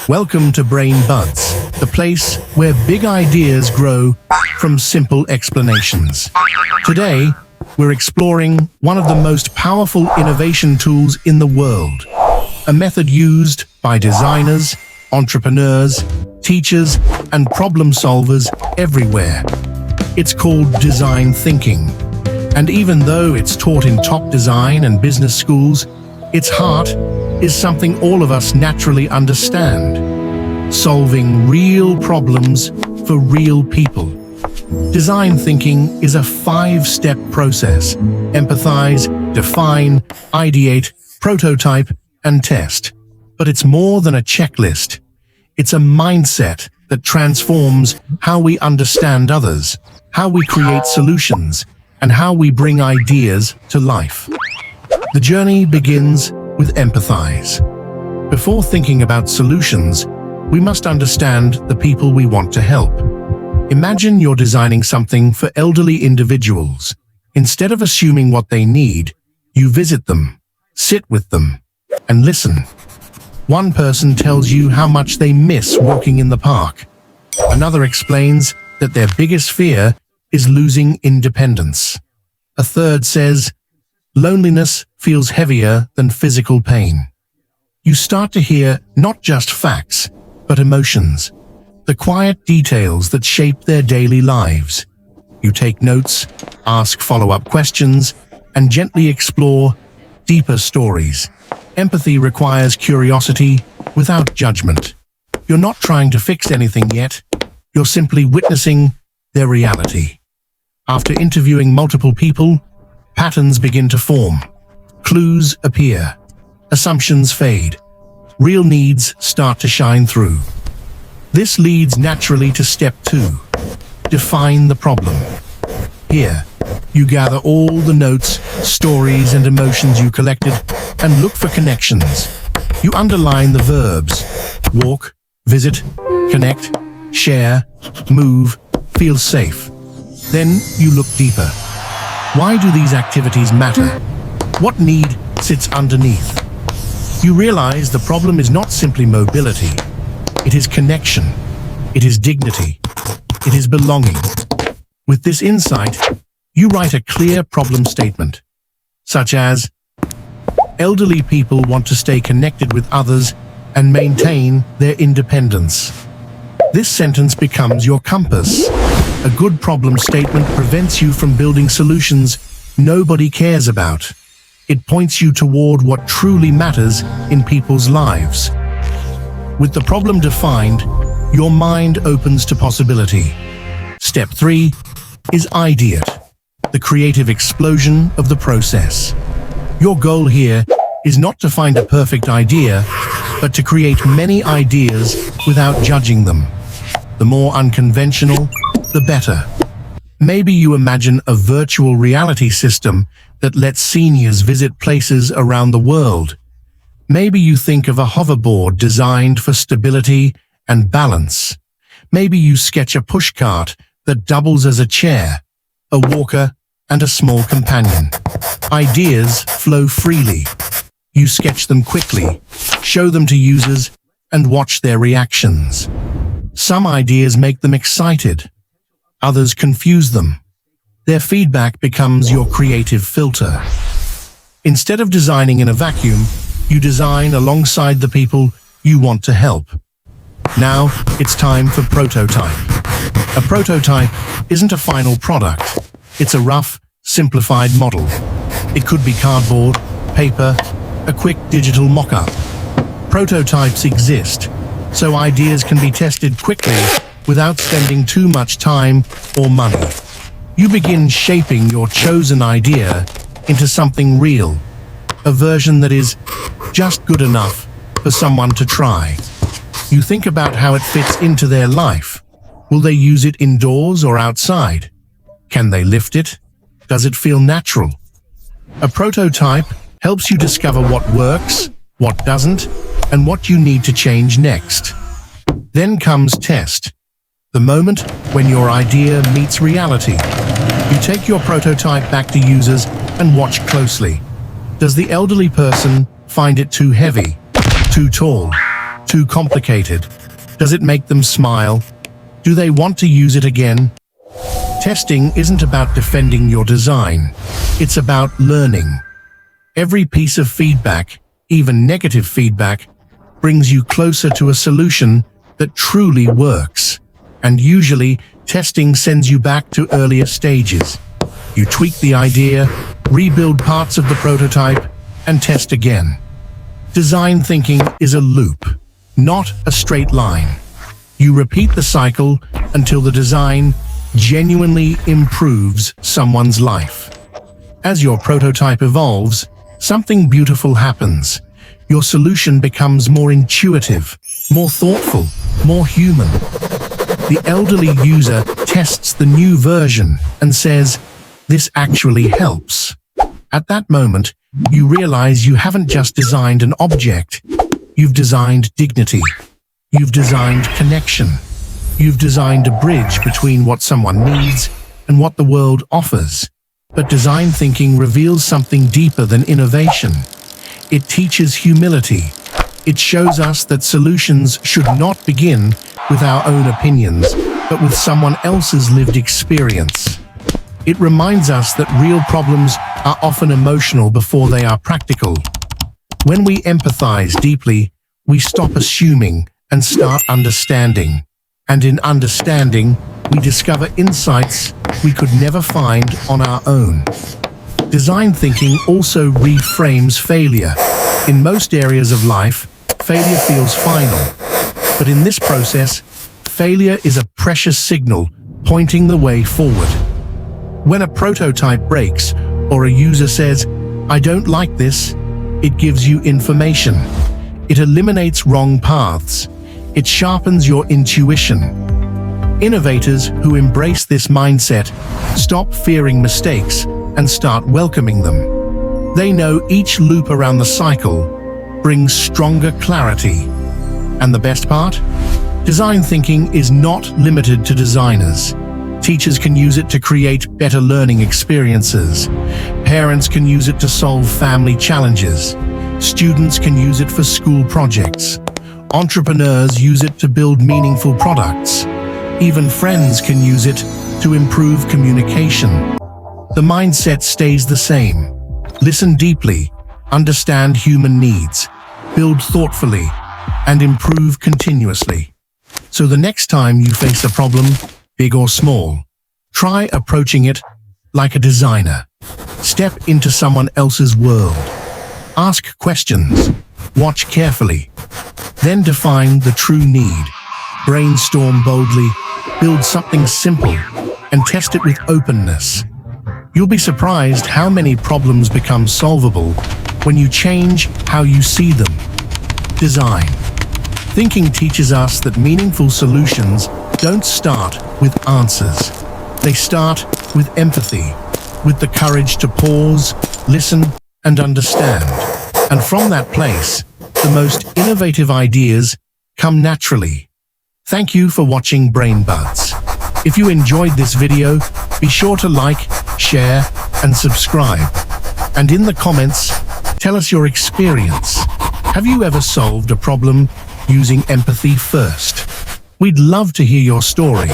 Welcome to Brain Buds, the place where big ideas grow from simple explanations. Today, we're exploring one of the most powerful innovation tools in the world, a method used by designers, entrepreneurs, teachers, and problem solvers everywhere. It's called design thinking. And even though it's taught in top design and business schools, its heart is something all of us naturally understand: solving real problems for real people. Design thinking is a 5-step process: empathize, define, ideate, prototype, and test. But it's more than a checklist. It's a mindset that transforms how we understand others, how we create solutions, and how we bring ideas to life. The journey begins with empathize. Before thinking about solutions, we must understand the people we want to help. Imagine you're designing something for elderly individuals. Instead of assuming what they need, you visit them, sit with them, and listen. One person tells you how much they miss walking in the park. Another explains that their biggest fear is losing independence. A third says, loneliness feels heavier than physical pain. You start to hear not just facts, but emotions, the quiet details that shape their daily lives. You take notes, ask follow-up questions, and gently explore deeper stories. Empathy requires curiosity without judgment. You're not trying to fix anything yet. You're simply witnessing their reality. After interviewing multiple people, patterns begin to form. Clues appear. Assumptions fade. Real needs start to shine through. This leads naturally to step 2. Define the problem. Here, you gather all the notes, stories, and emotions you collected and look for connections. You underline the verbs: walk, visit, connect, share, move, feel safe. Then you look deeper. Why do these activities matter? What need sits underneath? You realize the problem is not simply mobility. It is connection. It is dignity. It is belonging. With this insight, you write a clear problem statement, such as, elderly people want to stay connected with others and maintain their independence. This sentence becomes your compass. A good problem statement prevents you from building solutions nobody cares about. It points you toward what truly matters in people's lives. With the problem defined, your mind opens to possibility. Step 3 is Ideate, the creative explosion of the process. Your goal here is not to find a perfect idea, but to create many ideas without judging them. The more unconventional, the better. Maybe you imagine a virtual reality system that lets seniors visit places around the world. Maybe you think of a hoverboard designed for stability and balance. Maybe you sketch a pushcart that doubles as a chair, a walker, and a small companion. Ideas flow freely. You sketch them quickly, show them to users, and watch their reactions. Some ideas make them excited. Others confuse them. Their feedback becomes your creative filter. Instead of designing in a vacuum, you design alongside the people you want to help. Now, it's time for prototype. A prototype isn't a final product. It's a rough, simplified model. It could be cardboard, paper, a quick digital mock-up. Prototypes exist, so ideas can be tested quickly without spending too much time or money. You begin shaping your chosen idea into something real, a version that is just good enough for someone to try. You think about how it fits into their life. Will they use it indoors or outside? Can they lift it? Does it feel natural? A prototype helps you discover what works, what doesn't, and what you need to change next. Then comes test, the moment when your idea meets reality. You take your prototype back to users and watch closely. Does the elderly person find it too heavy, too tall, too complicated? Does it make them smile? Do they want to use it again? Testing isn't about defending your design. It's about learning. Every piece of feedback, even negative feedback, brings you closer to a solution that truly works. And usually, testing sends you back to earlier stages. You tweak the idea, rebuild parts of the prototype, and test again. Design thinking is a loop, not a straight line. You repeat the cycle until the design genuinely improves someone's life. As your prototype evolves, something beautiful happens. Your solution becomes more intuitive, more thoughtful, more human. The elderly user tests the new version and says, "This actually helps." At that moment, you realize you haven't just designed an object. You've designed dignity. You've designed connection. You've designed a bridge between what someone needs and what the world offers. But design thinking reveals something deeper than innovation. It teaches humility. It shows us that solutions should not begin with our own opinions, but with someone else's lived experience. It reminds us that real problems are often emotional before they are practical. When we empathize deeply, we stop assuming and start understanding. And in understanding, we discover insights we could never find on our own. Design thinking also reframes failure. In most areas of life, failure feels final. But in this process, failure is a precious signal pointing the way forward. When a prototype breaks or a user says, "I don't like this," it gives you information. It eliminates wrong paths. It sharpens your intuition. Innovators who embrace this mindset stop fearing mistakes and start welcoming them. They know each loop around the cycle brings stronger clarity. And the best part? Design thinking is not limited to designers. Teachers can use it to create better learning experiences. Parents can use it to solve family challenges. Students can use it for school projects. Entrepreneurs use it to build meaningful products. Even friends can use it to improve communication. The mindset stays the same. Listen deeply, understand human needs, build thoughtfully, and improve continuously. So the next time you face a problem, big or small, try approaching it like a designer. Step into someone else's world. Ask questions. Watch carefully. Then define the true need. Brainstorm boldly, build something simple, and test it with openness. You'll be surprised how many problems become solvable when you change how you see them. Design thinking teaches us that meaningful solutions don't start with answers. They start with empathy, with the courage to pause, listen, and understand. And from that place, the most innovative ideas come naturally. Thank you for watching Brain Buds. If you enjoyed this video, be sure to like, share, and subscribe. And in the comments, tell us your experience. Have you ever solved a problem using empathy first? We'd love to hear your story.